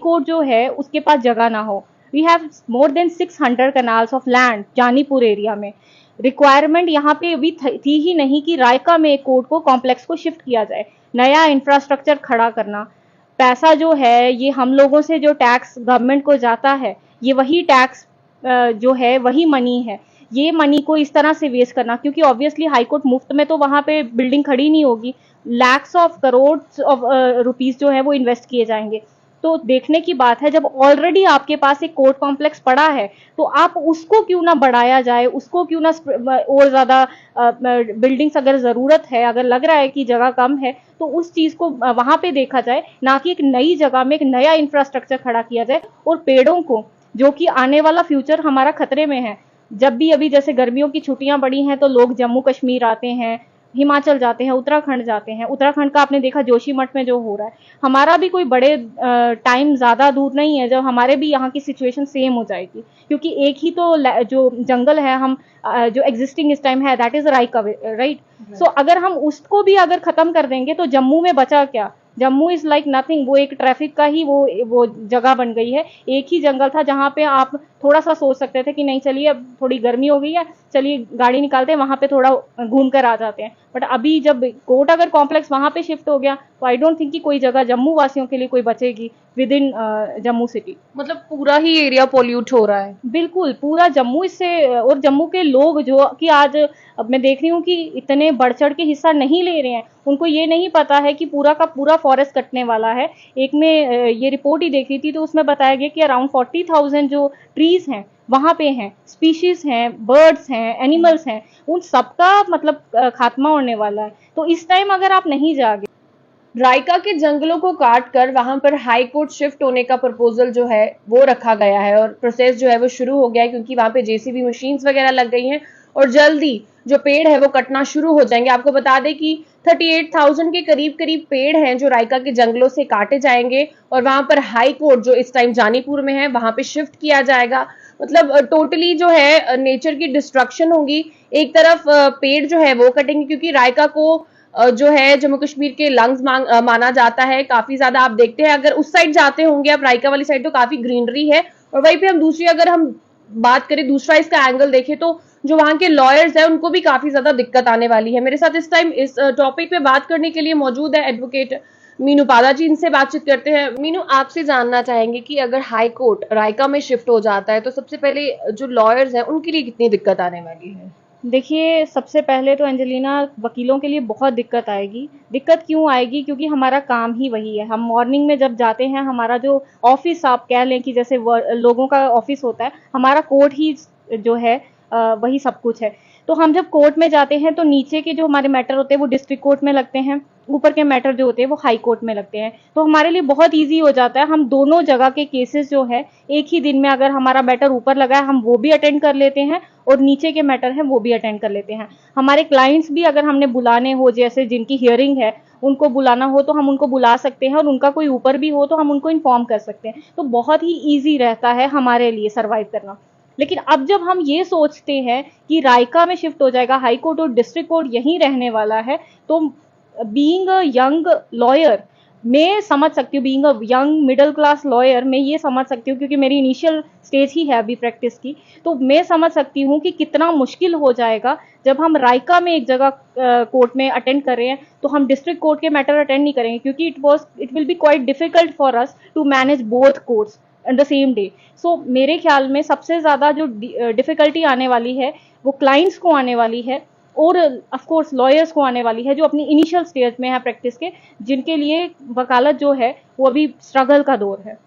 Court जो है उसके पास जगह ना हो। We have more than 600 kanals of land Janipur area में। रिक्वायरमेंट यहाँ पे अभी थी ही नहीं कि रायका में एक कोर्ट को कॉम्प्लेक्स को शिफ्ट किया जाए, नया इंफ्रास्ट्रक्चर खड़ा करना। पैसा जो है ये हम लोगों से जो टैक्स गवर्नमेंट को जाता है, ये वही टैक्स जो है वही मनी है। ये मनी को इस तरह से वेस्ट करना, क्योंकि ऑब्वियसली हाईकोर्ट मुफ्त में तो वहां पे बिल्डिंग खड़ी नहीं होगी, lakhs of crore of rupees जो है वो इन्वेस्ट किए जाएंगे। तो देखने की बात है, जब ऑलरेडी आपके पास एक कोर्ट कॉम्प्लेक्स पड़ा है तो आप उसको क्यों ना बढ़ाया जाए, उसको क्यों ना और ज्यादा बिल्डिंग्स अगर जरूरत है, अगर लग रहा है कि जगह कम है तो उस चीज को वहां पे देखा जाए, ना कि एक नई जगह में एक नया इंफ्रास्ट्रक्चर खड़ा किया जाए। और पेड़ों को, जो कि आने वाला फ्यूचर हमारा खतरे में है। जब भी अभी जैसे गर्मियों की छुट्टियां पड़ी हैं तो लोग जम्मू कश्मीर आते हैं, हिमाचल जाते हैं, उत्तराखंड जाते हैं। उत्तराखंड का आपने देखा जोशीमठ में जो हो रहा है। हमारा भी कोई बड़े टाइम ज्यादा दूर नहीं है जब हमारे भी यहाँ की सिचुएशन सेम हो जाएगी, क्योंकि एक ही तो जो जंगल है हम जो एग्जिस्टिंग इस टाइम है, दैट इज राइका, राइट। सो अगर हम उसको भी अगर खत्म कर देंगे तो जम्मू में बचा क्या? Jammu is like nothing. वो एक ट्रैफिक का ही वो जगह बन गई है। एक ही जंगल था जहां पे आप थोड़ा सा सोच सकते थे कि नहीं चलिए अब थोड़ी गर्मी हो गई है, चलिए गाड़ी निकालते हैं, वहां पे थोड़ा घूम कर आ जाते हैं। बट अभी जब कोर्ट अगर कॉम्प्लेक्स वहां पे शिफ्ट हो गया तो आई डोंट थिंक कि कोई जगह जम्मू वासियों के लिए कोई बचेगी विद इन जम्मू सिटी। मतलब पूरा ही एरिया पॉल्यूट हो रहा है। बिल्कुल पूरा जम्मू इससे, और जम्मू के लोग जो कि आज अब मैं देख रही हूँ कि इतने बढ़ चढ़ के हिस्सा नहीं ले रहे हैं। उनको ये नहीं पता है कि पूरा का पूरा फॉरेस्ट कटने वाला है। एक में ये रिपोर्ट ही देख रही थी तो उसमें बताया गया कि अराउंड 40,000 जो ट्रीज हैं वहां पे हैं, स्पीशीज हैं, बर्ड्स हैं, एनिमल्स हैं, उन सबका मतलब खात्मा होने वाला है। तो इस टाइम अगर आप नहीं जागे। रायका के जंगलों को काट कर वहां पर हाई कोर्ट शिफ्ट होने का प्रपोजल जो है वो रखा गया है और प्रोसेस जो है वो शुरू हो गया है, क्योंकि वहां पे जेसीबी मशीन्स वगैरह लग गई हैं और जल्दी जो पेड़ है वो कटना शुरू हो जाएंगे। आपको बता दें कि 38,000 के करीब पेड़ हैं जो रायका के जंगलों से काटे जाएंगे और वहां पर हाई कोर्ट जो इस टाइम जानीपुर में है वहां पे शिफ्ट किया जाएगा। मतलब टोटली जो है नेचर की डिस्ट्रक्शन होगी। एक तरफ पेड़ जो है वो कटेंगे, क्योंकि रायका को जो है जम्मू कश्मीर के लंग्स माना जाता है। काफी ज्यादा आप देखते हैं, अगर उस साइड जाते होंगे आप रायका वाली साइड तो काफी ग्रीनरी है, और वहीं पे हम दूसरी अगर हम बात करें, दूसरा इसका एंगल देखें तो जो वहां के लॉयर्स हैं उनको भी काफी ज्यादा दिक्कत आने वाली है। मेरे साथ इस टाइम इस टॉपिक पे बात करने के लिए मौजूद है एडवोकेट मीनू पादा जी। इनसे बातचीत करते हैं। मीनू, आपसे जानना चाहेंगे कि अगर हाई कोर्ट रायका में शिफ्ट हो जाता है तो सबसे पहले जो लॉयर्स हैं उनके लिए कितनी दिक्कत आने वाली है? देखिए, सबसे पहले तो एंजेलिना, वकीलों के लिए बहुत दिक्कत आएगी। दिक्कत क्यों आएगी? क्योंकि हमारा काम ही वही है। हम मॉर्निंग में जब जाते हैं, हमारा जो ऑफिस आप कह लें कि जैसे लोगों का ऑफिस होता है, हमारा कोर्ट ही जो है वही सब कुछ है। तो हम जब कोर्ट में जाते हैं तो नीचे के जो हमारे मैटर होते हैं वो डिस्ट्रिक्ट कोर्ट में लगते हैं, ऊपर के मैटर जो होते हैं वो हाई कोर्ट में लगते हैं। तो हमारे लिए बहुत ईजी हो जाता है। हम दोनों जगह के केसेस जो है एक ही दिन में, अगर हमारा मैटर ऊपर लगा है हम वो भी अटेंड कर लेते हैं और नीचे के मैटर हैं वो भी अटेंड कर लेते हैं। हमारे क्लाइंट्स भी अगर हमने बुलाने हो, जैसे जिनकी हियरिंग है उनको बुलाना हो तो हम उनको बुला सकते हैं, और उनका कोई ऊपर भी हो तो हम उनको इन्फॉर्म कर सकते हैं। तो बहुत ही ईजी रहता है हमारे लिए सर्वाइव करना। लेकिन अब जब हम ये सोचते हैं कि रायका में शिफ्ट हो जाएगा हाई कोर्ट और डिस्ट्रिक्ट कोर्ट यहीं रहने वाला है, तो बीइंग अ यंग लॉयर मैं समझ सकती हूँ, being a young middle class lawyer मैं ये समझ सकती हूँ, क्योंकि मेरी इनिशियल स्टेज ही है अभी प्रैक्टिस की। तो मैं समझ सकती हूँ कि कितना मुश्किल हो जाएगा जब हम रायका में एक जगह कोर्ट में अटेंड कर रहे हैं तो हम डिस्ट्रिक्ट कोर्ट के मैटर अटेंड नहीं करेंगे, क्योंकि it will be quite difficult for us to manage both courts at the same day. So मेरे ख्याल में सबसे ज्यादा जो डिफिकल्टी आने वाली है वो क्लाइंट्स को आने वाली है, और ऑफ कोर्स लॉयर्स को आने वाली है जो अपनी इनिशियल स्टेज में है प्रैक्टिस के, जिनके लिए वकालत जो है वो अभी स्ट्रगल का दौर है।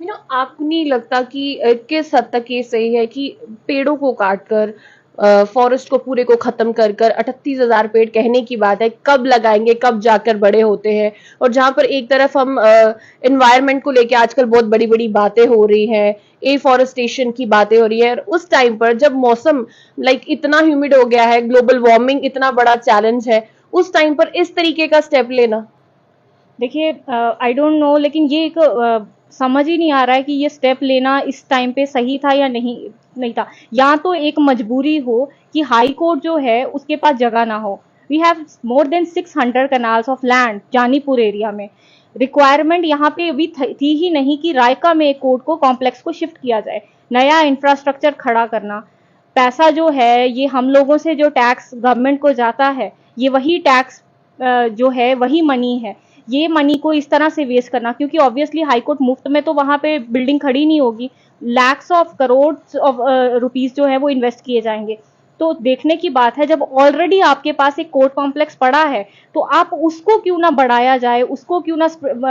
आपको नहीं लगता कि किस हद तक ये सही है कि पेड़ों को काटकर फॉरेस्ट को पूरे को खत्म कर कर 38,000 पेड़ कहने की बात है, कब लगाएंगे, कब जाकर बड़े होते हैं? और जहां पर एक तरफ हम एनवायरनमेंट को लेके आजकल बहुत बड़ी बड़ी बातें हो रही हैं, एफॉरेस्टेशन की बातें हो रही है, और उस टाइम पर जब मौसम इतना ह्यूमिड हो गया है, ग्लोबल वार्मिंग इतना बड़ा चैलेंज है, उस टाइम पर इस तरीके का स्टेप लेना। देखिए, आई डोंट नो, लेकिन ये एक समझ ही नहीं आ रहा है कि ये स्टेप लेना इस टाइम पे सही था या नहीं था। या तो एक मजबूरी हो कि हाई कोर्ट जो है उसके पास जगह ना हो। We have more than 600 kanals of land Janipur area में। रिक्वायरमेंट यहाँ पे अभी थी ही नहीं कि रायका में एक कोर्ट को कॉम्प्लेक्स को शिफ्ट किया जाए। नया इंफ्रास्ट्रक्चर खड़ा करना, पैसा जो है ये हम लोगों से जो टैक्स गवर्नमेंट को जाता है, ये वही टैक्स जो है वही मनी है, ये मनी को इस तरह से वेस्ट करना, क्योंकि ऑब्वियसली हाईकोर्ट मुफ्त में तो वहां पे बिल्डिंग खड़ी नहीं होगी, lakhs of crore of rupees जो है वो इन्वेस्ट किए जाएंगे। तो देखने की बात है, जब ऑलरेडी आपके पास एक कोर्ट कॉम्प्लेक्स पड़ा है तो आप उसको क्यों ना बढ़ाया जाए, उसको क्यों ना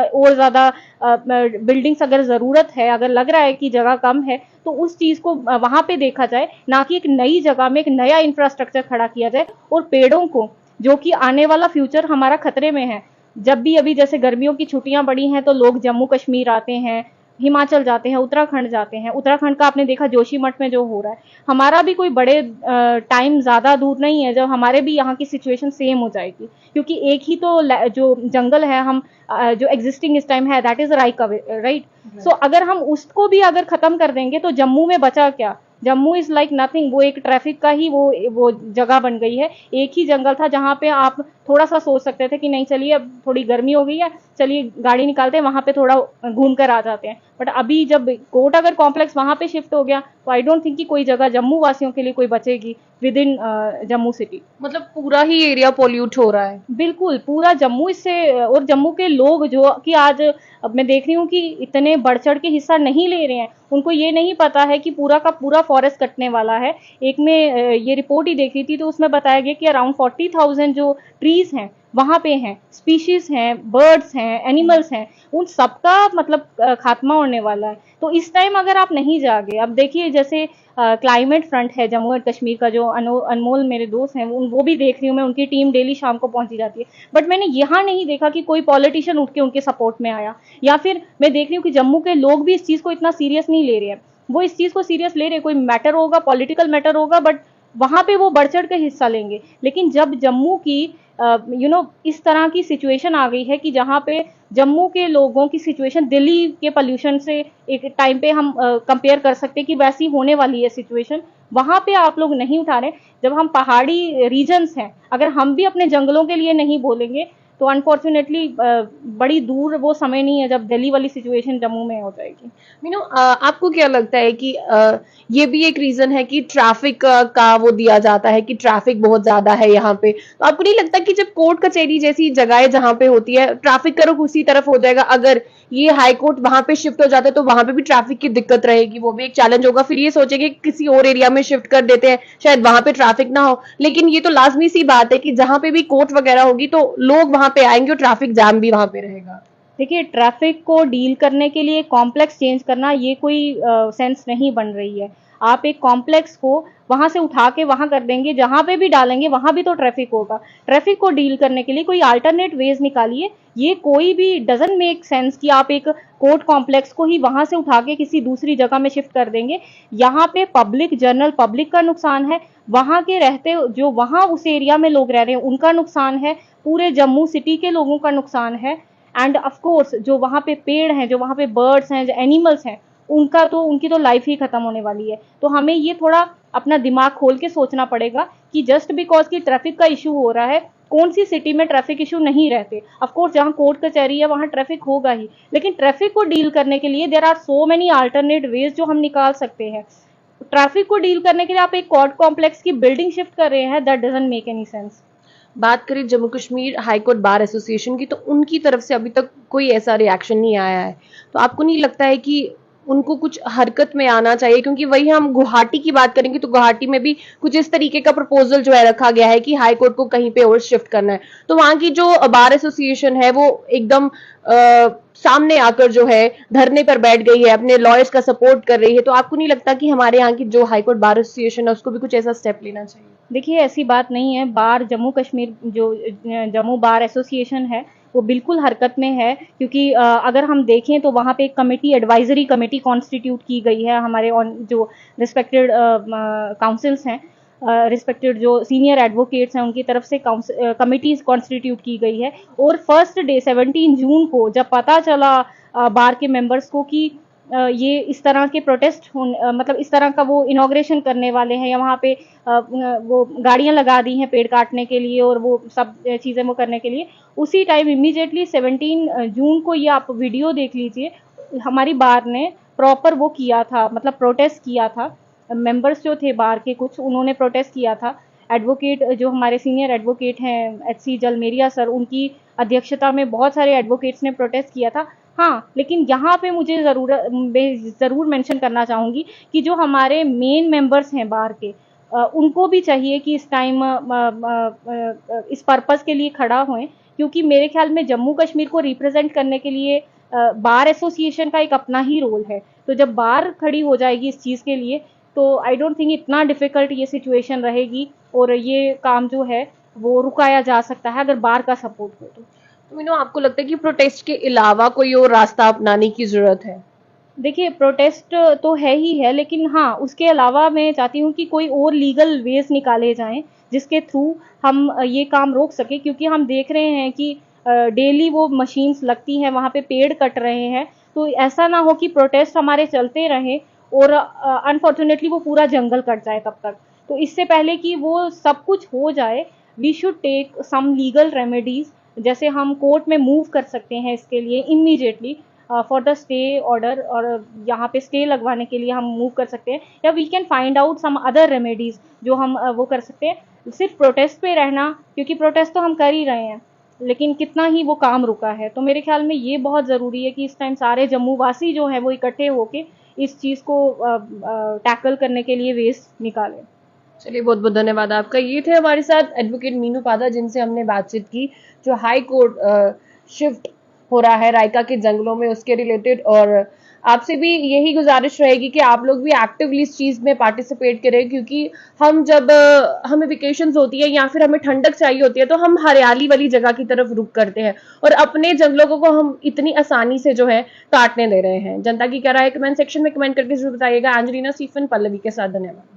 और ज्यादा बिल्डिंग्स अगर जरूरत है, अगर लग रहा है कि जगह कम है तो उस चीज को वहां पे देखा जाए, ना कि एक नई जगह में एक नया इंफ्रास्ट्रक्चर खड़ा किया जाए। और पेड़ों को, जो कि आने वाला फ्यूचर हमारा खतरे में है, जब भी अभी जैसे गर्मियों की छुट्टियां पड़ी हैं तो लोग जम्मू कश्मीर आते हैं, हिमाचल जाते हैं, उत्तराखंड जाते हैं। उत्तराखंड का आपने देखा जोशीमठ में जो हो रहा है, हमारा भी कोई बड़े टाइम ज्यादा दूर नहीं है जब हमारे भी यहाँ की सिचुएशन सेम हो जाएगी, क्योंकि एक ही तो जो जंगल है हम जो एग्जिस्टिंग इस टाइम है दैट इज राइका, राइट। सो अगर हम उसको भी अगर खत्म कर देंगे तो जम्मू में बचा क्या? जम्मू इज लाइक नथिंग, वो एक ट्रैफिक का ही वो जगह बन गई है। एक ही जंगल था जहां पे आप थोड़ा सा सोच सकते थे कि नहीं चलिए अब थोड़ी गर्मी हो गई है, चलिए गाड़ी निकालते हैं, वहां पे थोड़ा घूम कर आ जाते हैं। बट अभी जब कोर्ट अगर कॉम्प्लेक्स वहां पे शिफ्ट हो गया तो आई डोंट थिंक कि कोई जगह जम्मू वासियों के लिए कोई बचेगी विद इन जम्मू सिटी। मतलब पूरा ही एरिया पॉल्यूट हो रहा है। बिल्कुल पूरा जम्मू इससे, और जम्मू के लोग जो कि आज अब मैं देख रही हूँ कि इतने बढ़ चढ़ के हिस्सा नहीं ले रहे हैं, उनको ये नहीं पता है कि पूरा का पूरा फॉरेस्ट कटने वाला है। एक में ये रिपोर्ट ही देखी थी तो उसमें बताया गया कि अराउंड 40,000 जो ट्रीज हैं वहां पे हैं, स्पीशीज हैं, बर्ड्स हैं, एनिमल्स हैं, उन सबका मतलब खात्मा होने वाला है। तो इस टाइम अगर आप नहीं जागे, अब देखिए जैसे क्लाइमेट फ्रंट है जम्मू एंड कश्मीर का, जो अनमोल मेरे दोस्त हैं वो भी देख रही हूँ मैं, उनकी टीम डेली शाम को पहुंची जाती है। बट मैंने यहाँ नहीं देखा कि कोई पॉलिटिशियन उठ के उनके सपोर्ट में आया, या फिर मैं देख रही हूँ कि जम्मू के लोग भी इस चीज को इतना सीरियस नहीं ले रहे हैं। वो इस चीज को सीरियस ले रहे, कोई मैटर होगा, पॉलिटिकल मैटर होगा, बट वहां पे वो बढ़ चढ़ के हिस्सा लेंगे। लेकिन जब जम्मू की इस तरह की सिचुएशन आ गई है कि जहां पे जम्मू के लोगों की सिचुएशन दिल्ली के पोल्यूशन से एक टाइम पे हम कंपेयर कर सकते हैं कि वैसी होने वाली है सिचुएशन, वहां पे आप लोग नहीं उठा रहे। जब हम पहाड़ी रीजन्स हैं, अगर हम भी अपने जंगलों के लिए नहीं बोलेंगे तो अनफॉर्चुनेटली बड़ी दूर वो समय नहीं है जब दिल्ली वाली सिचुएशन जम्मू में हो जाएगी। मीनू, आपको क्या लगता है कि ये भी एक रीजन है कि ट्रैफिक का वो दिया जाता है कि ट्रैफिक बहुत ज्यादा है यहाँ पे? तो आपको नहीं लगता कि जब कोर्ट कचहरी जैसी जगह जहाँ पे होती है, ट्रैफिक का रुख उसी तरफ हो जाएगा? अगर ये हाई कोर्ट वहां पे शिफ्ट हो जाता है तो वहां पे भी ट्रैफिक की दिक्कत रहेगी, वो भी एक चैलेंज होगा। फिर ये सोचेंगे कि किसी और एरिया में शिफ्ट कर देते हैं, शायद वहां पे ट्रैफिक ना हो। लेकिन ये तो लाजमी सी बात है कि जहां पे भी कोर्ट वगैरह होगी तो लोग वहां पे आएंगे और ट्रैफिक जाम भी वहां पे रहेगा। देखिए, ट्रैफिक को डील करने के लिए कॉम्प्लेक्स चेंज करना ये कोई सेंस नहीं बन रही है। आप एक कॉम्प्लेक्स को वहां से उठा के वहां कर देंगे, जहां पे भी डालेंगे वहां भी तो ट्रैफिक होगा। ट्रैफिक को डील करने के लिए कोई अल्टरनेट वेज निकालिए। ये कोई भी डजंट मेक सेंस कि आप एक कोर्ट कॉम्प्लेक्स को ही वहां से उठा के किसी दूसरी जगह में शिफ्ट कर देंगे। यहाँ पे पब्लिक, जनरल पब्लिक का नुकसान है, वहां के रहते जो वहां उस एरिया में लोग रह रहे हैं उनका नुकसान है, पूरे जम्मू सिटी के लोगों का नुकसान है। एंड ऑफ कोर्स जो वहां पे पेड़ हैं, जो वहां पे बर्ड्स हैं, जो एनिमल्स हैं, उनकी तो लाइफ ही खत्म होने वाली है। तो हमें ये थोड़ा अपना दिमाग खोल के सोचना पड़ेगा कि जस्ट बिकॉज की ट्रैफिक का इशू हो रहा है, कौन सी सिटी में ट्रैफिक इशू नहीं रहते। ऑफ कोर्स जहां कोर्ट कचहरी है वहां ट्रैफिक होगा ही, लेकिन ट्रैफिक को डील करने के लिए there are so many alternate ways जो हम निकाल सकते हैं। ट्रैफिक को डील करने के लिए आप एक कोर्ट कॉम्प्लेक्स की बिल्डिंग शिफ्ट कर रहे हैं, that doesn't make any sense. बात करें Jammu Kashmir high court bar association की, तो उनकी तरफ से अभी तक कोई ऐसा रिएक्शन नहीं आया है। तो आपको नहीं लगता है कि उनको कुछ हरकत में आना चाहिए? क्योंकि वही हम गुवाहाटी की बात करेंगे तो गुवाहाटी में भी कुछ इस तरीके का प्रपोजल जो है रखा गया है कि हाई कोर्ट को कहीं पे और शिफ्ट करना है। तो वहां की जो बार एसोसिएशन है वो एकदम सामने आकर जो है धरने पर बैठ गई है, अपने लॉयर्स का सपोर्ट कर रही है। तो आपको नहीं लगता कि हमारे यहाँ की जो हाई कोर्ट बार एसोसिएशन है उसको भी कुछ ऐसा स्टेप लेना चाहिए? देखिए, ऐसी बात नहीं है। बार जम्मू कश्मीर जो जम्मू बार एसोसिएशन है वो बिल्कुल हरकत में है, क्योंकि अगर हम देखें तो वहाँ पे एक कमेटी, एडवाइजरी कमेटी कॉन्स्टिट्यूट की गई है। हमारे जो रिस्पेक्टेड काउंसिल्स हैं, रिस्पेक्टेड जो सीनियर एडवोकेट्स हैं, उनकी तरफ से कमिटीज कॉन्स्टिट्यूट की गई है। और फर्स्ट डे 17 जून को जब पता चला बार के मेंबर्स को कि ये इस तरह के प्रोटेस्ट मतलब इस तरह का वो इनॉग्रेशन करने वाले हैं, या वहाँ पे वो गाड़ियां लगा दी हैं पेड़ काटने के लिए और वो सब चीज़ें वो करने के लिए, उसी टाइम इमीडिएटली 17 जून को ये आप वीडियो देख लीजिए, हमारी बार ने प्रॉपर वो किया था, मतलब प्रोटेस्ट किया था। मेंबर्स जो थे बार के कुछ, उन्होंने प्रोटेस्ट किया था। एडवोकेट जो हमारे सीनियर एडवोकेट हैं एचसी जलमेरिया सर, उनकी अध्यक्षता में बहुत सारे एडवोकेट्स ने प्रोटेस्ट किया था। हाँ, लेकिन यहाँ पे मुझे ज़रूर मेंशन करना चाहूँगी कि जो हमारे मेन मेंबर्स हैं बार के, उनको भी चाहिए कि इस टाइम इस पर्पस के लिए खड़ा होएं, क्योंकि मेरे ख्याल में जम्मू कश्मीर को रिप्रेजेंट करने के लिए बार एसोसिएशन का एक अपना ही रोल है। तो जब बार खड़ी हो जाएगी इस चीज़ के लिए, तो आई डोंट थिंक इतना डिफ़िकल्ट ये सिचुएशन रहेगी और ये काम जो है वो रुकाया जा सकता है अगर बार का सपोर्ट हो तो। तो मीनू, आपको लगता है कि प्रोटेस्ट के अलावा कोई और रास्ता अपनाने की जरूरत है? देखिए, प्रोटेस्ट तो है ही है, लेकिन हाँ, उसके अलावा मैं चाहती हूँ कि कोई और लीगल वेज निकाले जाएं जिसके थ्रू हम ये काम रोक सके, क्योंकि हम देख रहे हैं कि डेली वो मशीन्स लगती हैं, वहाँ पे पेड़ कट रहे हैं। तो ऐसा ना हो कि प्रोटेस्ट हमारे चलते रहें और अनफॉर्चुनेटली वो पूरा जंगल कट जाए तब तक। तो इससे पहले कि वो सब कुछ हो जाए, we should take some legal remedies, जैसे हम कोर्ट में मूव कर सकते हैं इसके लिए immediately for the stay order, और यहाँ पे स्टे लगवाने के लिए हम मूव कर सकते हैं, या we can find out some other remedies जो हम वो कर सकते हैं। सिर्फ प्रोटेस्ट पे रहना, क्योंकि प्रोटेस्ट तो हम कर ही रहे हैं, लेकिन कितना ही वो काम रुका है। तो मेरे ख्याल में ये बहुत ज़रूरी है कि इस टाइम सारे जम्मू वासी जो हैं वो इकट्ठे होके इस चीज़ को टैकल करने के लिए वेज निकालें। चलिए, बहुत बहुत धन्यवाद आपका। ये थे हमारे साथ एडवोकेट मीनू पादा, जिनसे हमने बातचीत की, जो हाई कोर्ट शिफ्ट हो रहा है रायका के जंगलों में, उसके रिलेटेड। और आपसे भी यही गुजारिश रहेगी कि आप लोग भी एक्टिवली इस चीज़ में पार्टिसिपेट करें, क्योंकि हम जब हमें वेकेशंस होती है या फिर हमें ठंडक चाहिए होती है, तो हम हरियाली वाली जगह की तरफ रुख करते हैं और अपने जंगलों को हम इतनी आसानी से जो है काटने दे रहे हैं। जनता की क्या राय है कमेंट सेक्शन में कमेंट करके जरूर बताइएगा। एंजेलिना स्टीफन, पल्लवी के साथ, धन्यवाद।